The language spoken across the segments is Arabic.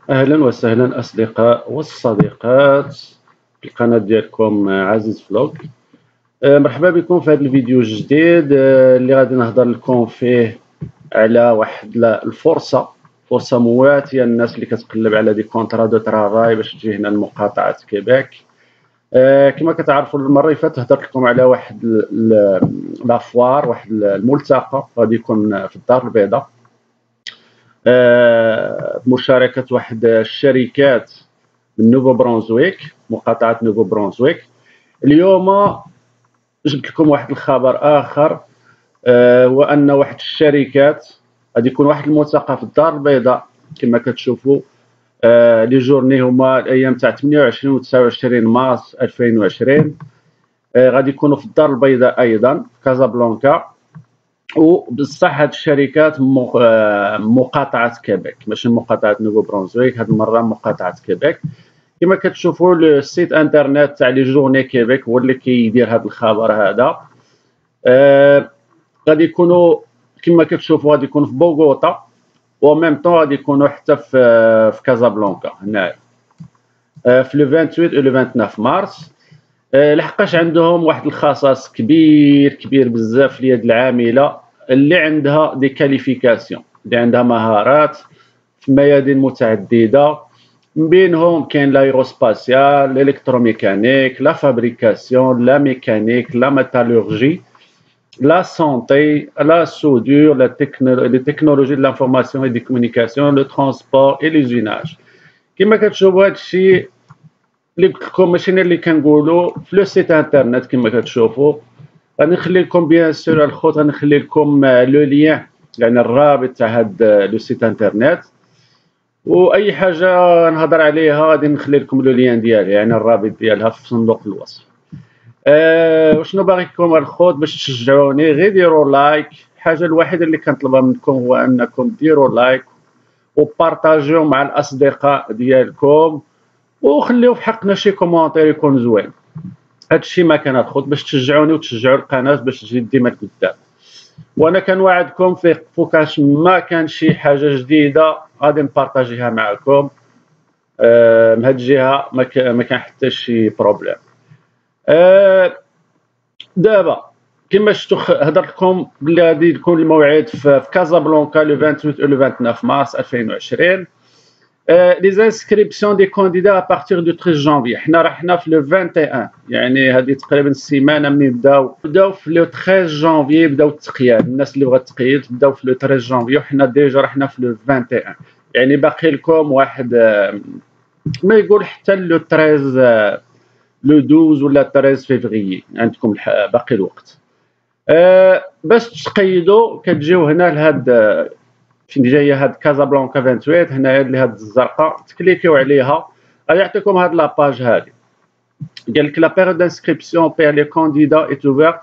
أهلا وسهلا أصدقاء والصديقات في القناة ديالكم عزيز فلوق. مرحبا بكم في هذا الفيديو الجديد اللي غادي نهضر لكم فيه على واحد فرصة مواتية للناس اللي كتقلب على دي كونطرا دو ترافاي باش تجي هنا لمقاطعة كيبيك. كما كتعرفوا المرة اللي فاتت هضرت لكم على واحد لافوار، واحد الملتقى غادي يكون في الدار البيضاء بمشاركة واحد الشركات من نوفو برونزويك، مقاطعة نوفو برونزويك. اليوم جبت لكم واحد الخبر آخر، هو أن واحد الشركات غادي يكون واحد الملتقى في الدار البيضاء كما كتشوفوا. لي جورني هما الأيام تاع 28 و 29 مارس 2020. غادي يكونوا في الدار البيضاء أيضا في كازابلانكا، وبصح هاد الشركات مقاطعة كيبيك، ماشي مقاطعة نوفو برونزويك، هاد المرة مقاطعة كيبيك. كما كتشوفوا السيت انترنت تاع لي جورني كيبيك هو اللي كيدير هذا الخبر هذا. غادي يكونوا كما كتشوفوا غادي يكونوا في بوغوطا، و ميم طون غادي يكونوا حتى في كازابلانكا هنايا في لو 28 و لو 29 مارس. لحقاش عندهم واحد الخصاص كبير بزاف ليد العامله اللي عندها دي كاليفيكاسيون، اللي عندها مهارات في ميادين متعدده، من بينهم كاين لايروسباسيال، الالكتروميكانيك، لا فابريكاسيون، لا ميكانيك، لا ميتالورجي، لا سونتي، لا سودور، لي تكنولوجي de l'information et des communications, le transport et l'usinage. كما كتشوفوا هادشي اللي قلت لكم ماشي انا اللي كنقولوا في لو سيت انترنت كما كتشوفوا. غادي نخلي لكم بيان سور الخوت، غنخلي لكم لو لين يعني الرابط تاع هاد لو سيت انترنت، واي حاجه نهضر عليها غادي نخلي لكم لو لين ديالها يعني الرابط ديالها في صندوق الوصف. وشنو باغي لكم الخوت باش تشجعوني؟ غير ديروا لايك. الحاجه الوحيده اللي كنطلبها منكم هو انكم ديروا لايك وبارطاجيو مع الاصدقاء ديالكم، وخليو في حقنا شي كومونتير يكون زوين. هادشي ما كان الخوت باش تشجعوني وتشجعوا القناه باش تجي ديما لقدام. وانا كنوعدكم في فوكاش ما كان شي حاجه جديده غادي نبارطاجيها معكم. من هاد الجهه ما كان حتى شي بروبليم. دابا كما شفتوا هضرت لكم بلي غادي يكون الموعد في كازابلانكا لو 28 و لو 29 مارس 2020. لي انسكريبسيون دي كانديدا ا بارتير دو 13 جانفي. حنا رحنا في لو 21، يعني هذه تقريبا السيمانه منين بداو في لو 13 جانفي بداو التقياد. الناس اللي بغات تقيد بداو في لو 13 جانفي، وحنا ديجا رحنا في لو 21، يعني باقي لكم واحد ما يقول حتى لو 13 لو 12 ولا 13 فيفري عندكم باقي الوقت. باش تقيدوا كتجيو هنا لهاد فين جايه هاد كازابلانكا 28 هنايا اللي هاد الزرقاء، تكليكيو عليها غادي يعطيكم هاد لاباج هادي. قال لك لا بيريود دانسكريبسيون بير لي كانديدا ايت اوفيرت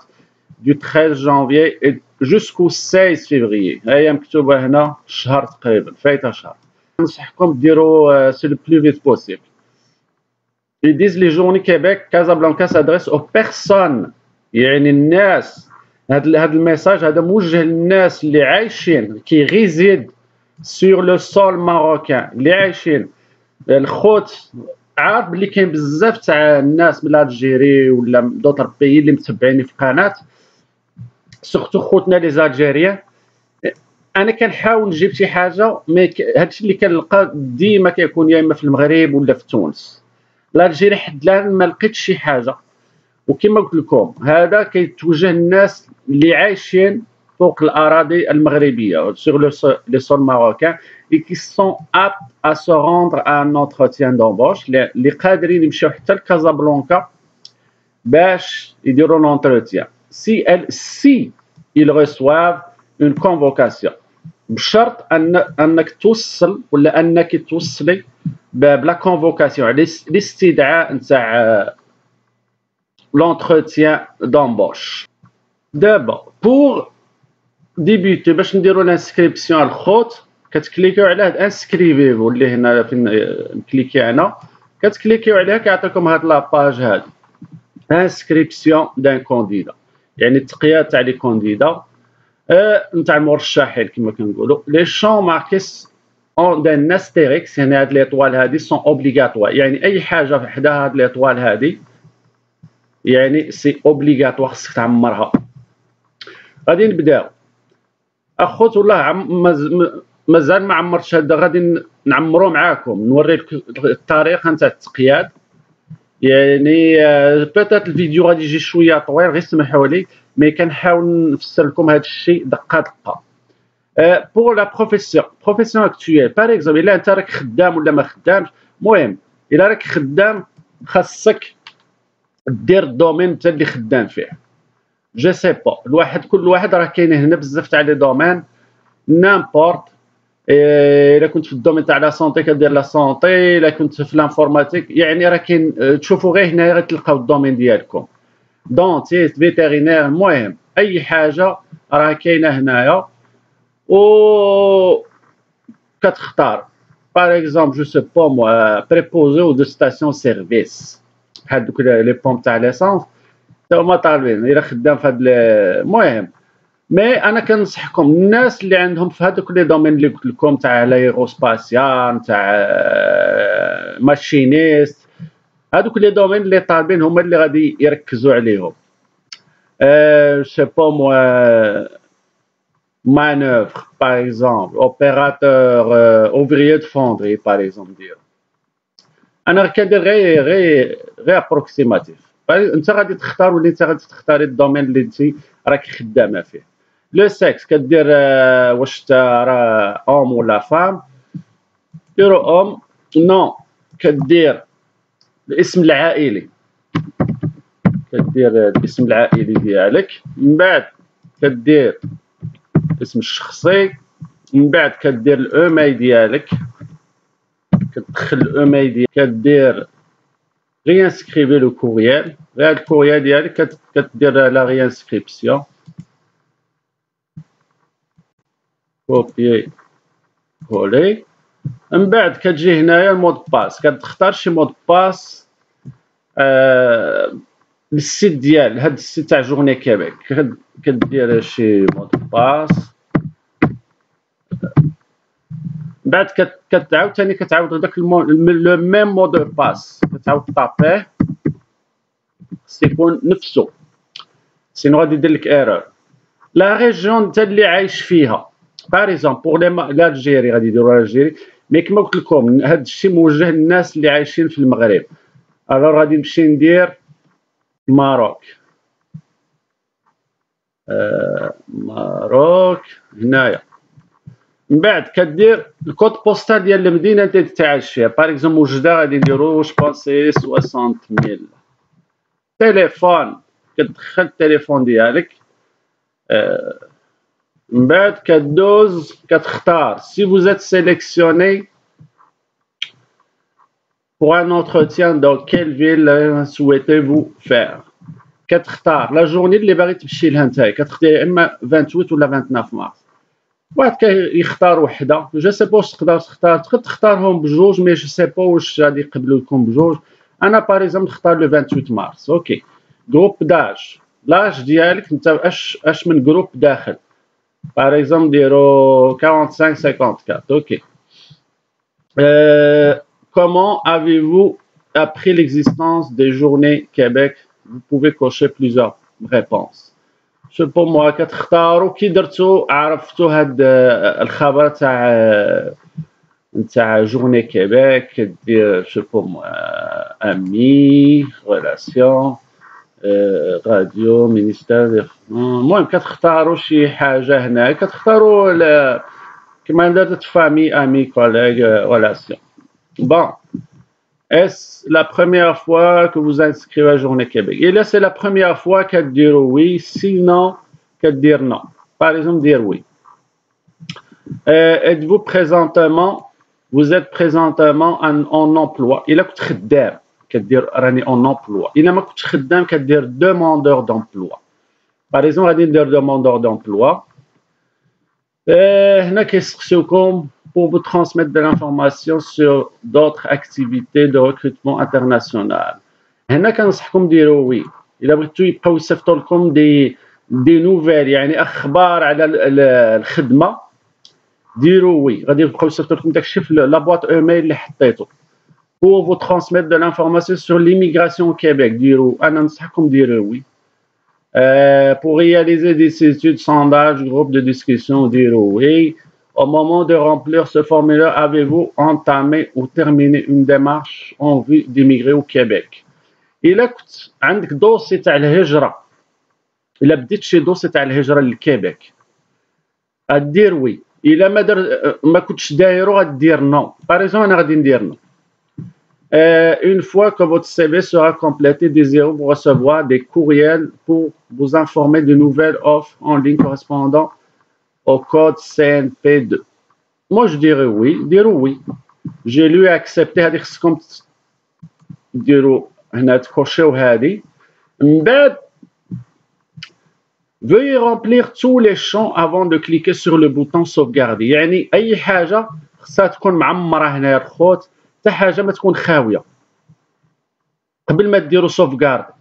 دو 13 جانفي جوسكو 16 فيفري. هي مكتوبه هنا شهر تقريبا، فايته شهر. ننصحكم ديروا سي لو بلو فيت بوسيبل. Ils disent les journées Québec, Casablanca s'adresse aux personnes، يعني الناس. هذا الميساج هذا موجه للناس اللي عايشين كي ريزيد سور لو سول ماروكان، اللي عايشين. الخوت عارف بلي كاين بزاف تاع الناس من الجيري ولا دوطر بيي اللي متبعيني في القناه، سورتو خوتنا لي زالجيريان. انا كنحاول نجيب شي حاجه، مي هادشي اللي كنلقى ديما كيكون يا اما في المغرب ولا في تونس. الجيري حد الان ما لقيتش شي حاجه. وكما قلت لكم هذا كيتوجه للناس اللي عايشين فوق الاراضي المغربيه sur les sols marocains et qui sont aptes à se rendre à un entretien d'embauche، اللي قادرين يمشيو حتى لكازابلانكا باش يديروا لونتروتيان si ils reçoivent une convocation، بشرط انك توصل ولا انك توصلي بلا كونفوكاسيون، الاستدعاء نتاع l'entretien d'embauche. دابا بور ديبيوتي باش نديرو لانسكريبسيون الخوت كتكليكيو على هاد انسكريفيفو اللي هنا فين نكليكي انا، كتكليكيو عليها كيعطيكم هاد لاباج هادي انسكريبسيون دان كونديدا، يعني التقياد تاع لي كونديدا نتاع المرشحين كما كنقولوا. لي شون ماركيس d'un astérix يعني هاد ليطوال هادي سون اوبليغاتوار يعني اي حاجه في حدا هاد ليطوال هادي يعني سي اوبليغاتوار خصك تعمرها. غادي نبداو اخوت والله مازال ما عمرتش هذا غادي نعمرو معاكم نوري لك الطريقه نتاع التقياد يعني بيتات الفيديو غادي يجي شويه طويل غير سمحوا لي مي كنحاول نفسر لكم هذا الشيء دقه دقه. بور لا بروفيسيون اكطويل باغ اكزومبل الا انت راك خدام ولا ما خدامش المهم الا راك خدام خاصك دير الدومين انت اللي خدام فيه. جو سي با كل واحد راه كاين هنا بزاف تاع لي دومين نامبورت. الا كنت في الدومين تاع لا سونتي كدير لا سونتي، الا كنت في لانفورماتيك يعني راه كاين تشوفوا غير هنايا غتلقاو الدومين ديالكم دونتيست فيتيرينير المهم اي حاجه راه كاينه هنايا و كتختار باغ اكزومبل جو سي با موا بريبوزي او دو ستاسيون سيرفيس بحال دوك لي بومب تاع ليسونس تا هما طالبين الا خدام في هاد المهم. مي انا كنصحكم الناس اللي عندهم في هذوك لي دومين اللي قلت لكم تاع لايروسباسيال تاع ماشينيست هذوك لي دومين اللي طالبين هما اللي غادي يركزوا عليهم. سي با موا مانوفر باغ اكزومبل اوبيراتور اوفريي دو فوندري باغ اكزومبل ديالو. انا كندير غير ابروكسيماتيف. انت غادي تختار ولا انت غادي تختاري الدومين اللي انت راكي خدامه فيه. لو سكس كدير واش انت راه اوم ولا فام ديرو اوم نو كدير الاسم العائلي كدير الاسم العائلي ديالك من بعد كدير الاسم الشخصي من بعد كدير الايميل ديالك كتدخل الايميل ديالك كدير ريانسكريفي لو كوريال غير هاد الكوريال ديالك كدير لا ريانسكريبسيون كوبيي كولي من بعد كتجي هنايا المود باس كتختار شي مود باس للسيت ديال هاد السيت تاع جورني كيبيك كدير شي مود باس بعد كتعاود ثاني كتعاود داك لو ميم مود باس كتعاود طابيه خص يكون نفسه سينو غادي يدير لك ايرور. لا ريجيون انت اللي عايش فيها باغ اكزومبل بور لالجيري غادي يديروا الجيري مي كما قلت لكم هذا الشيء موجه للناس اللي عايشين في المغرب. الوغ غادي نمشي ندير ماروك ماروك هنايا من بعد كدير الكود بوستال ديال المدينه اللي انت عايش فيها باغ اكزومبل وجده غادي نديرو جو بونسي 60000 تليفون كتدخل التليفون ديالك من بعد كدوز كتختار سي vous êtes sélectionné pour un entretien dans quelle ville souhaitez-vous faire كتختار لا جورني اللي باغي تمشي لها نتايا كتختار اما 28 ولا 29 مارس. واحد كيختار وحده جو سي با واش تقدر تختارهم بجوج مي جو سي با واش غادي يقبلوا لكم بجوج. انا باغ اكزومبل نختار لو 28 مارس. اوكي جروب داج لاج ديالك انت اش من جروب داخل باغ اكزومبل ديرو 45 54 اوكي. Comment avez-vous appris l'existence des journées Québec? Vous pouvez cocher plusieurs réponses. سو بو موا كتختاروا كي درتو عرفتو هاد الخبر تاع جورني كيبيك كدير سو بو موا امي ريلاسيون راديو مينيستير المهم كتختاروا شي حاجه هنا كتختاروا كما درت فامي امي كوليغ ريلاسيون. بون Est-ce la première fois que vous inscrivez à Journée Québec? Et là, c'est la première fois qu'elle dit oui, sinon qu'elle dit non. Par exemple, dire oui. Êtes-vous présentement, vous êtes présentement en emploi? Il a que خدام كدير راني en emploi. Il a ما كنت خدام كدير demandeur d'emploi. Par exemple, غادي ندير demandeur d'emploi. هنا كيسقسيوكم pour vous transmettre de l'information sur d'autres activités de recrutement international. هنا كنصحكم ديروا وي الا بغيتو يبقاو يصيفطوا لكم دي نوفيل يعني اخبار على الخدمه ديروا وي غادي يبقاو يصيفطوا لكم داكشي في لا بواط ايميل اللي حطيتو pour vous transmettre de l'information sur l'immigration au Québec. أنا ننصحكم ديروا وي. Pour réaliser des études, sondages, groupes de discussion, ديروا وي. Au moment de remplir ce formulaire, avez-vous entamé ou terminé une démarche en vue d'immigrer au Québec? إلا كنت عندك دوسي تاع الهجرة، إلا بديت شي دوسي تاع الهجرة للكيبيك غدير وي. إلا ما كنتش دايرو غدير نو. باغ أنا غادي ندير نو. Une fois que votre CV sera complété, désirez-vous recevoir des courriels pour vous informer de nouvelles offres en ligne correspondant au code CNP2. Moi, je dirais oui. Dirou oui. J'ai lu et accepté. هذه خصكم ديروا هنا تكوشيو هذه. من بعد veuillez remplir tous les champs avant de cliquer sur le bouton sauvegarder. يعني أي حاجة خصها تكون معمرة هنا الخوت، حتى حاجة ما تكون خاوية قبل ما ديروا sauvegarde.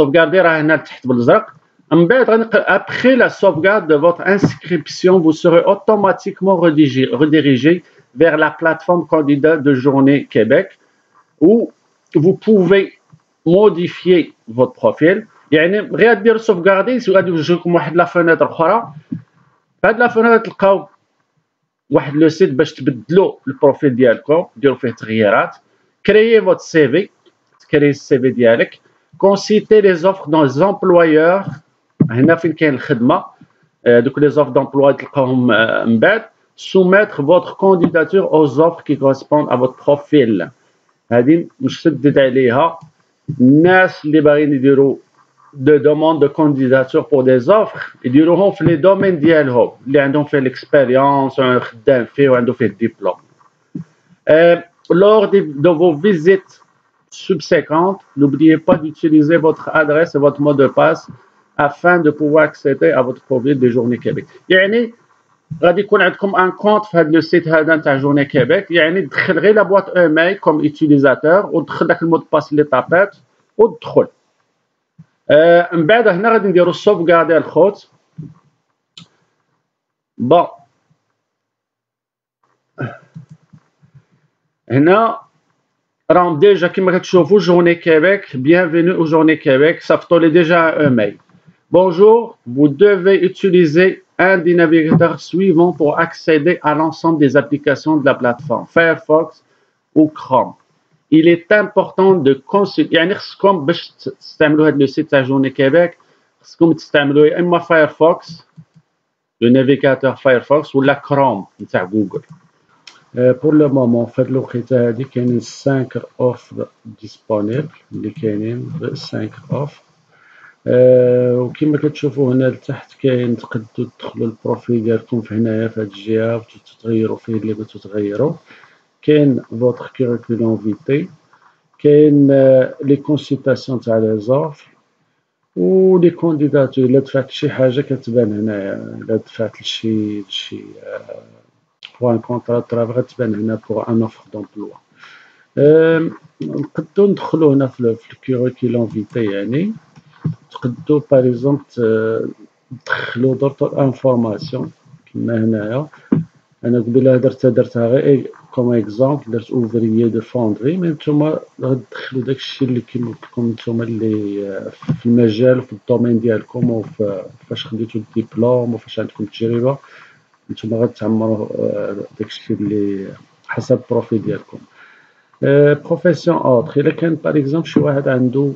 sauvegarder راه هنا تحت بالازرق. من بعد après la sauvegarde de votre inscription, vous serez automatiquement redirigé vers la plateforme candidat de Journée Québec où vous pouvez modifier votre profil. يعني غير ديروا sauvegarder وغادي يوجهكم واحد لا فenêtre اخرى. هاد لا فenêtre تلقاو واحد لو سيت باش تبدلوا البروفيل ديالكم، ديروا فيه تغييرات. créer votre CV، تكري السي في ديالك. consulter les offres dans les employeurs، هنا فين كاين الخدمه دوك لي زوف d'emploi تلقاهم من بعد. soumettre votre candidature aux offres qui correspondent à votre profil. هذه نشدد عليها الناس اللي باغيين يديروا de demande de candidature pour des offres يديروهم في لي دومين ديالهم اللي عندهم فيه l'expérience خدام فيه وعنده فيه الدبلوم. Lors de vos visites subséquentes, n'oubliez pas d'utiliser votre adresse et votre mot de passe afin de pouvoir accéder à votre profil de Journée Québec. يعني غادي يكون عندكم ان كونت في هذا لو سيت هذا نتاع جورني كيبيك. يعني تدخل غير لا بواط ايميل كوم يوتيليزاتور وتدخل داك المود باس اللي طابات وتدخل. من بعد هنا غادي نديرو السوفغاردي الخوت. بون هنا راهم ديجا كما كتشوفوا جورني كيبيك. bienvenue au Journée Québec. صيفطوا لي ديجا un mail. Bonjour, vous devez utiliser un des navigateurs suivants pour accéder à l'ensemble des applications de la plateforme Firefox ou Chrome. Il est important de consulter. يعني خصكم باش تستعملوا هذا لو سيت تاع جورني كيبيك خصكم تستعملوا يا اما فايرفوكس لو نافيغاتور فايرفوكس ولا كروم نتاع جوجل. بور لو مومون في هاد الوقيته هادي كاينين 5 اوف ديسپونيبل اللي كاينين 5 اوف. وكما كتشوفوا هنا لتحت كاين تقدروا تدخلوا البروفيل ديالكم في هنايا في هاد الجهه وتغيروا فيه اللي بغيتو تغيروا. كاين فوتر كوريكولوم فيتي، كاين لي كونسلطاسيون تاع لي زوفر و لي كونديداتور. الا دفعت شي حاجه كتبان هنايا، الا دفعت لشي بوان كونطرا ترافي غتبان هنا بوغ ان اوفر دومبلوا. نقدروا ندخلوا هنا في الكوريكولوم فيتي. يعني تقدروا باغ اكزومبل تدخلوا درتو الانفورماسيون كما هنايا. انا قبيله درتها غير كوم اكزومبل، درت اوفريي دو فوندري. مي نتوما غتدخلوا داكشي اللي كيما لكم نتوما اللي في المجال وفي الدومين ديالكم وفاش خديتو الدبلوم وفاش عندكم تجربه. نتوما غتعمروا داكشي اللي حسب البروفيل ديالكم. بروفيسيون اوتر، الا كان باغ اكزومبل شي واحد عنده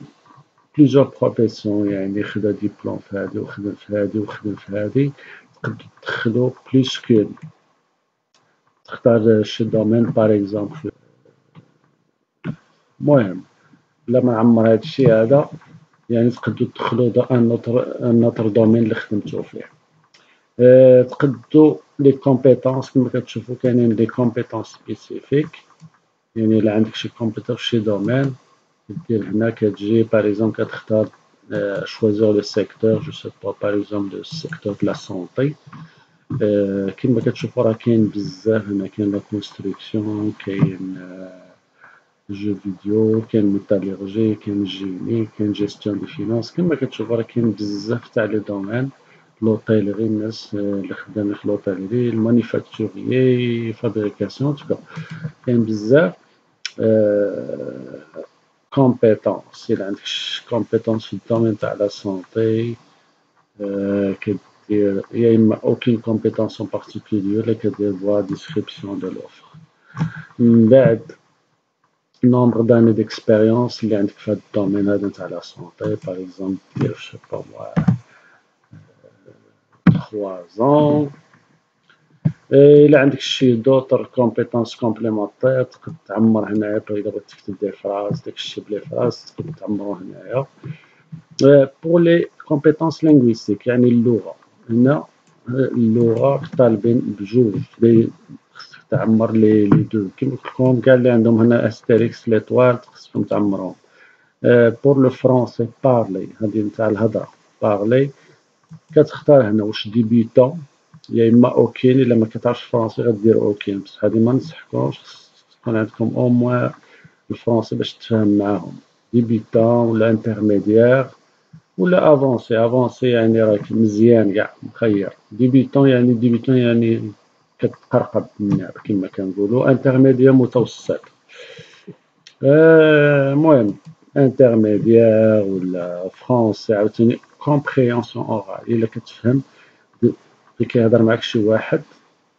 بليزيور بروفيسيون، يعني خدا ديبلوم في هادي وخدم في هادي وخدم في هادي، تقدروا تدخلوا بليس كون. تختار شي دومين باغ اكزومبل. المهم لا ما عمر هادشي هذا، يعني تقدروا تدخلوا ان اوتر دومين اللي خدمتو فيه. تقدروا لي كومبيتونس كما كتشوفوا كاينين لي كومبيتونس سبيسيفيك. يعني الا عندك شي كومبيتونس في شي دومين دير هنا كتجي باغ اكزومبل كتختار choisir le secteur, je sais pas, par exemple le secteur de la santé. كما كتشوفوا راه كاين بزاف هنا. كاين لا كونستركسيون، كاين جو فيديو، كاين ميتالورجي، كاين جيني، كاين جيستيون دي فينانس. كما كتشوفوا راه كاين بزاف تاع لي دومين لوطيلري، الناس اللي خدامين في لوطيلري، المانيفاكتوريي، فابريكاسيون، تبقى كاين بزاف كومبيتونس. إلا عندك كومبيتونس في الدومين تاع لا سونتي كدير يا إما أوكين كومبيتونس أون بارتيكولير ولا كدير فوا ديسكريبسيون دو لوفر. من بعد nombre d'années d'expérience اللي عندك في هاد الدومين هذا تاع لا سونتي، باغ اكزومبل دير جو با موا 3 ans. إلا عندك شي دوطر كومبيتونس كومبليمونتير تقد تعمر هنايا، إلا بغيت تكتب دي فراز داكشي بلي فراز تقد تعمرو هنايا. بور لي كومبيتونس لينغويستيك يعني اللغة، هنا اللغة طالبين بجوج، خصك تعمر لي دو كيما قلت لكم كاع اللي عندهم هنا أستيريكس ليطوال خصكم تعمروهم. بور لو فرونسي بارلي، هادي تاع الهضرة بارلي، كتختار هنا واش ديبيتون يا اما اوكين. الا ما كتعرفش فرونسي غدير اوكين، بصح هادي ما نصحكمش، خص تكون عندكم او موان الفرونسي باش تفهم معاهم. ديبيتون ولا انترميديير ولا افونسي. افونسي يعني راك مزيان كاع مخير. ديبيتون يعني كتقرقب النار كما كنقولوا. انترميديير متوسط. المهم انترميديير ولا فرونسي عاوتاني كومبريهنسيون اورال. الا كتفهم اللي كيهضر معاك شي واحد،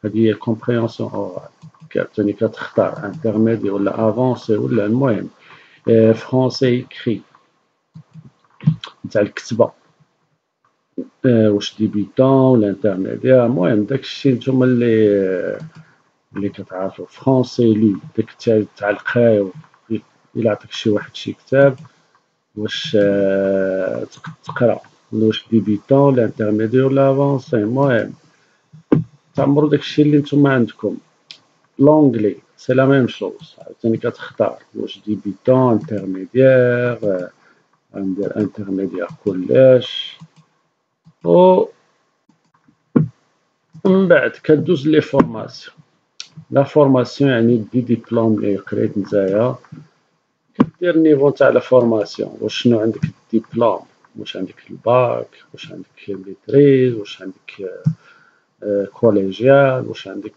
هادي هي كومبريهنسيون اورال. عاوتاني كتختار انترميديير ولا افونسي ولا المهم فرونسي كري تاع الكتبه. واش ديبيتون ولا انترميديير، المهم داكشي نتوما اللي كتعرفو. فرونسي لو داك تاع القرايه، إلا عطاك شي واحد شي كتاب واش تقد تقرا، واش ديبيتون ولا انترميديير ولا افونسي. المهم تعمرو داكشي اللي نتوما عندكم. لونجلي سي لا ميم شوز، عاوتاني كتختار واش ديبيتون انترميديير، ندير انترميديير كلش. و من بعد كدوز لي فورماسيون. لا فورماسيون يعني دي ديبلوم اللي قريت نتايا، كدير النيفو تاع لا فورماسيون. واش شنو عندك الدبلوم، واش عندك الباك، واش عندك ميتريز، واش عندك كوليجيال، واش عندك،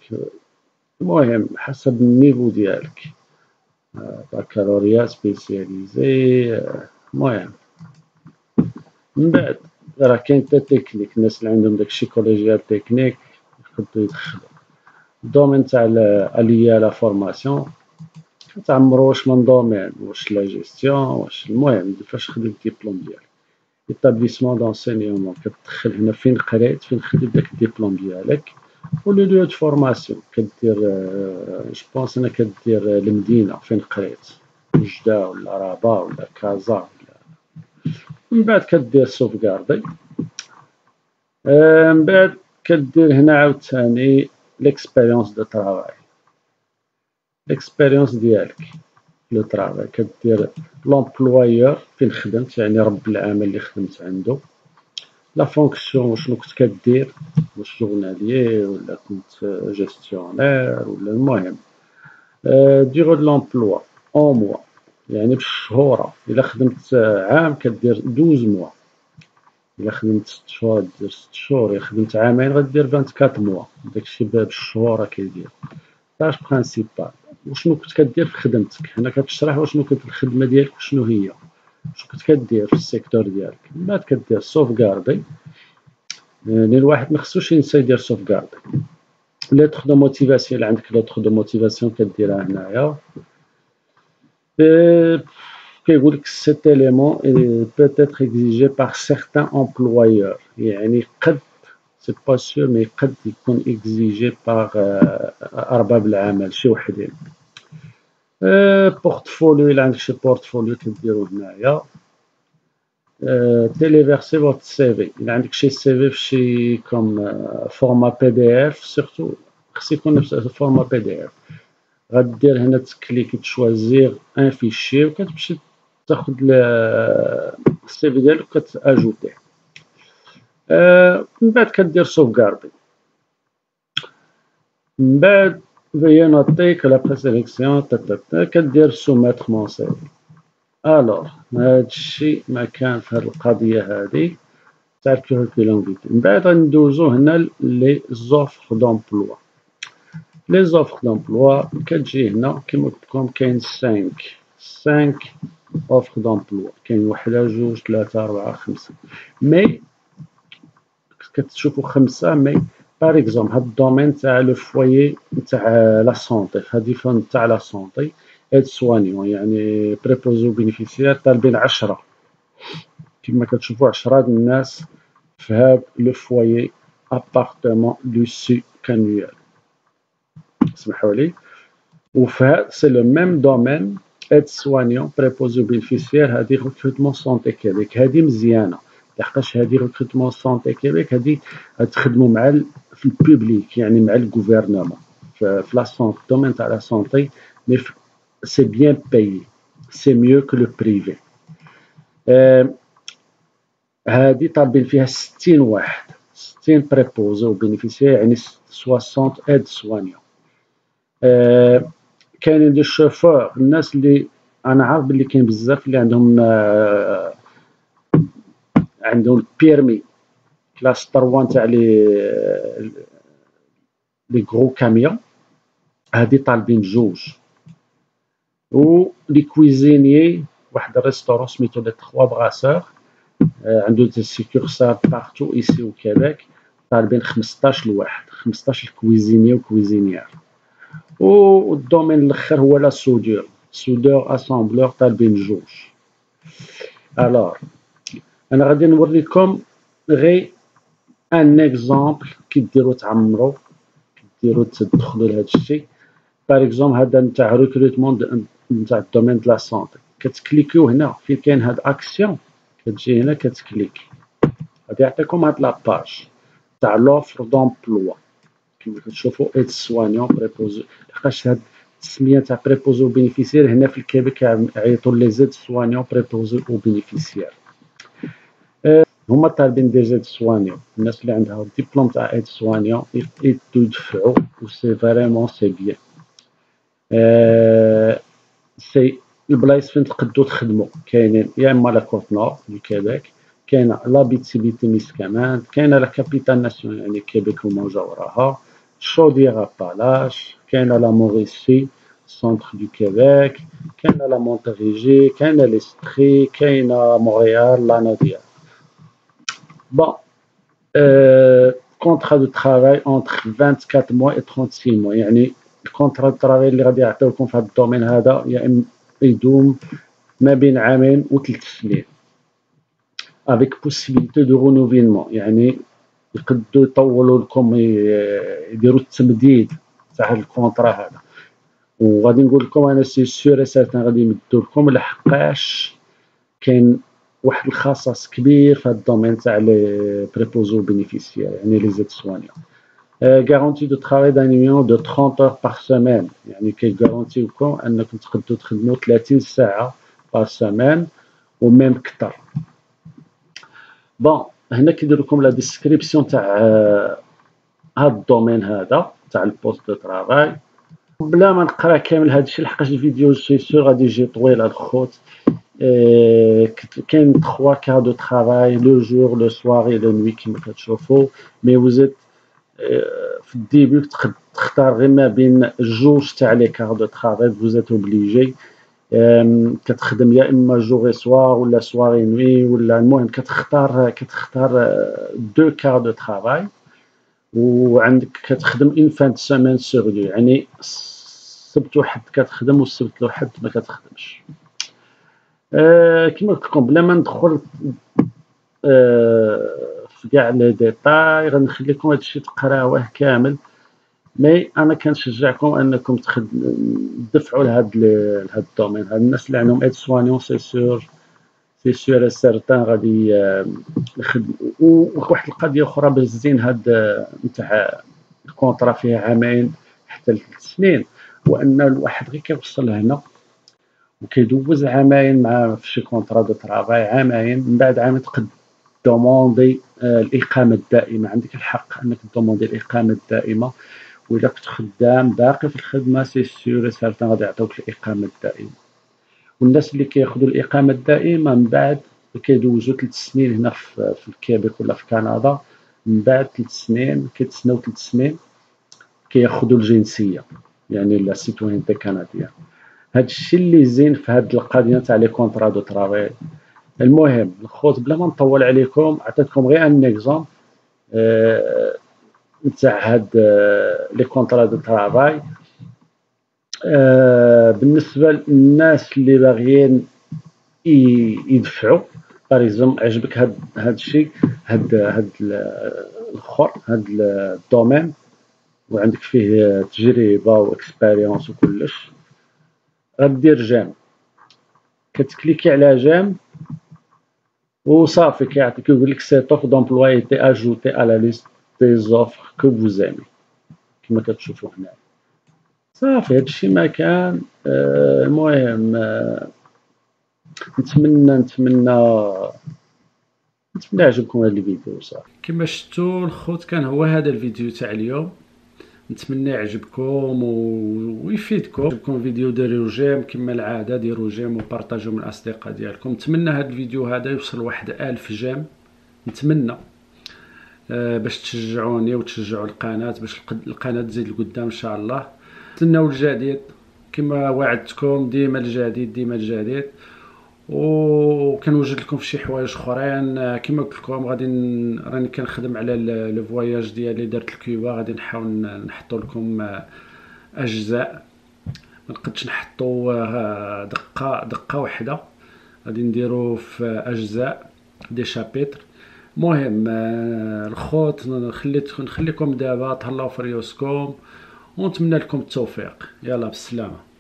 المهم حسب النيفو ديالك. بكالوريا سبيسياليزي. المهم من بعد راه كاين حتى تكنيك، الناس اللي عندهم داكشي كوليجيال تكنيك يقدروا يدخلوا الدومين تاع اليا لا فورماسيون. كتعمرو واش من دومين، واش لا جيستيون، واش المهم فاش خديت الدبلوم ديالك. ايطابليسمون دونسينيومون كتدخل هنا فين قريت، فين خديت داك الدبلوم ديالك. و لو ليو دو فورماسيون كدير جو بونس انا كدير المدينه فين قريت، وجده ولا رابا ولا كازا ولا. من بعد كدير سوفغاردي. من بعد كدير هنا عاوتاني ليكسبيريونس دو طرافاي. ليكسبيريونس ديالك لو طرافاي كدير لومبلويور فين خدمت، يعني رب العمل اللي خدمت عنده. لا فونكسيون شنو كنت كدير، واش جورناليي ولا كنت جيستيونير ولا المهم. ديغو دو لومبلوا اون موا يعني بالشهورة. إلا خدمت عام كدير 12 موا. إلا خدمت 6 شهور دير 6 شهور. إلا خدمت عامين غدير 24 موا. داكشي بالشهورة كيدير. طاش برانسيبال وشنو كنت كدير في خدمتك. هنا كتشرح وشنو كانت الخدمة ديالك وشنو هي، شنو كنت كدير في السيكتور ديالك. من بعد كدير سوفغاردي. يعني الواحد مخصوش ينسى يدير سوفغاردي. ليتر دو موتيفاسيون، إلا عندك ليتر دو موتيفاسيون كديرها هنايا. كيقولك cet élément peut être exigé par certains employeurs. يعني قد سي با سور مي قد يكون exigé par أرباب العمل شي وحدين. بورتفوليو، إلا عندك شي بورتفوليو كديرو هنايا. تيليفيرسي فوت سي في، إلا عندك شي سي في فشي كوم فورما بي دي اف، سورتو خص يكون فورما بي دي اف. غدير هنا تكليك تشوازيغ ان فيشي وكتمشي تاخد السي في ديالك وكتاجوتيه. من بعد كدير سوفغاردي. من بعد veuillez noter que la présélection كدير سوميتر مون سي في. الوغ هادشي ما كان في هاد القضيه هادي. تاع الكوريكولوم فيتي. من بعد غندوزو هنا لي زوفر دومبلوا. لي زوفر دومبلوا كتجي هنا كيما قلت لكم كاين 5 اوفر دومبلوا، كاين وحده جوج ثلاثه اربعه خمسه. مي كتشوفوا خمسه مي باغ اكزومبل هاد الدومين تاع لو فوايي تاع لا سونتي، هادي فن تاع لا سونتي ايد سوانيون يعني بريبوزو بينيفيسيير طالبين 10 كما كتشوفوا 10 الناس في هاد لو فوايي ابارتمون لو سي كانويال. اسمحوا لي. وفي هاد سي لو ميم دومين ايد سوانيون بريبوزو بينيفيسيير، هادي ريكروتمون سونتي كيبيك، هادي مزيانه لحقاش هادي ريكروتمون سونتي كيبيك هادي تخدموا مع في البوبليك يعني مع الغوفرنمون في لا سونتي، الدومين تاع لا سونتي مي سي بيان بايي، سي ميو كو لو بريفي. هادي طالبين فيها 60 واحد، 60 بريبوزو بينيفيسيير يعني 60 ايد سوانيون. كاينين دي شوفور، الناس اللي انا عارف بلي كاين بزاف اللي عندهم البيرمي كلاس 3 تاع لي غرو كاميون، هادي طالبين جوج. و لي كويزينيي واحد الريستورون سميتو لي 3 براسور، عنده دي سيكورسال بارتو ايسي او كيبيك، طالبين 15 لواحد، 15 كويزيني وكويزينيير. و الدومين الاخر هو لا سودور، سودور اسامبلور طالبين جوج. الوغ انا غادي نوريكم غير ان اكزومبل كي ديروا تعمروا، ديروا تدخلوا لهذا الشيء. باغ اكزومبل هذا نتاع ريكروتمون نتاع الدومين دو لا سونتي، كتكليكيو هنا فين كاين هاد اكسيون، كتجي هنا كتكليكي غادي يعطيكم هاد لاباج تاع لوفر دومبلوا. كما كتشوفوا ايد سوانيون بريبوزو، لحقاش هاد التسميه تاع بريبوزو بينيفيسيير هنا في الكيبيك عيطوا لي زيد سوانيون بريبوزو او بينيفيسيير. هما طالبين دي زيد سوانيون، الناس اللي عندها الدبلوم تاع ايد سوانيون يدفعوا و سي فريمون سي بيان. سي البلايص فين تقدروا تخدموا كاينين يا اما لا كوت نور دو كيبيك، كاينه لا بيتيميس كمان، كاينه لا كابيتال ناسيونال يعني كيبيك وما وراها، شوديغ ابالاش، كاينه لا موريسي سونتر دو كيبيك، كاينه لا مونتريجي، كاينه ليستري، كاينه مونريال لا ناديا. بون كونترا دو ترافاي اونتر 24 موا و 36 موا، يعني الكونترا دو ترافاي اللي غادي يعطيوكم في هذا الدومين هذا يا اما يدوم ما بين عامين و 3 سنين افيك بوسيبيليتي دو رونوفيلمون، يعني يقدروا يطولوا لكم يديروا التمديد تاع الكونترا هذا. وغادي نقول لكم انا سي سور سيرتان غادي يمدوا لكم لحقاش كاين واحد الخصاص كبير في هذا الدومين تاع لي بريبوزو بينيفيسيير يعني لي زيد سوانيون. غارونتي دو ترافاي دان مليون دو 30 اور باغ سيمين، يعني كيغارونتيو لكم انكم تقدروا تخدموا 30 ساعه باغ سيمين وميم كثر. بون هنا كيدير لكم لا ديسكريبسيون تاع هاد الدومين هذا تاع البوست دو ترافاي. بلا ما نقرا كامل هاد الشيء لحقاش الفيديو سي سور غادي يجي طويل الخوت. كاين 3 كا دو ترافاي لو جور لو سواري لو نوي كيما كتشوفوا، مي وزيت في الديبي تختار غير ما بين جوج تاع لي كار دو ترافاي، فوزيت اوبليجي كتخدم يا اما جوغي سوار ولا سواري نوي، ولا المهم كتختار دو كار دو ترافاي، وعندك كتخدم اون فان دو سيمين سور دو، يعني السبت وحد كتخدم والسبت وحد ما كتخدمش. كما قلت لكم بلا ما ندخل في كاع لي ديتاي غنخليكم هادشي تقراوه كامل، مي انا كنشجعكم انكم تدفعوا لهاد الدومين. هاد الناس اللي عندهم ايد سوانيون سي سور سيرتان غادي يخدموا. وواحد القضيه اخرى بالزين هاد نتاع الكونطرا فيها عامين حتى ل3 سنين، هو ان الواحد غير كيوصل هنا وكيدوز عامين مع في شي كونطرا دو ترافاي، عامين من بعد عامين تقد دوموندي الاقامه الدائمه، عندك الحق انك دوموندي الاقامه الدائمه، وإلا كنت خدام باقي في الخدمه سي سور سيرتان غادي يعطيوك الاقامه الدائمه. والناس اللي كياخذوا الاقامه الدائمه من بعد كيدوزو 3 سنين هنا في الكيبيك ولا في كندا، من بعد 3 سنين كيتسناو 3 سنين كياخدو الجنسيه، يعني لا سيتوينتي كنديان. هادشي اللي زين في هاد القضيه تاع لي كونطرا دو طرافاي. المهم الخوت بلا ما نطول عليكم، عطيتكم غير ان اكزومبل تاع هاد لي كونطرا دو طرافاي. بالنسبه للناس اللي باغيين يدفعوا، باريزوم عجبك هاد الشيء، هاد الاخر، هاد الدومين، وعندك فيه تجربه واكسبيريونس وكلش، غدير جيم، كتكليكي على جيم وصافي كيعطيك يقول لك سيت اوف دومبلوا ايتي اجوتي على ليست دي زوفر كو فوزيمي، كما كتشوفوا هنا. صافي هادشي ما كان. المهم نتمنى يعجبكم هذا الفيديو. صافي كما شفتوا الخوت، كان هو هذا الفيديو تاع اليوم. نتمنى يعجبكم ويفيدكم. يعجبكم فيديو ديروا جيم كما العاده، ديروا جيم وبارطاجوا من الاصدقاء ديالكم. نتمنى هذا الفيديو هذا يوصل واحد 1000 جيم، نتمنى باش تشجعوني وتشجعوا القناه، باش القناه تزيد لقدام ان شاء الله. تناو الجديد كما وعدتكم، ديما الجديد ديما الجديد. وكنوجد لكم في شي حوايج اخرين كما قلت لكم. غادي راني كنخدم على لو فواياج ديالي، درت الكيوبا، غادي نحاول نحطوا لكم اجزاء، ما نقدش نحطوا دقه واحده، غادي نديرو في اجزاء دي شابيتر. المهم الخوت نخليكم دابا تهلاو في ريوسكم، ونتمنى لكم التوفيق. يلا بالسلامه.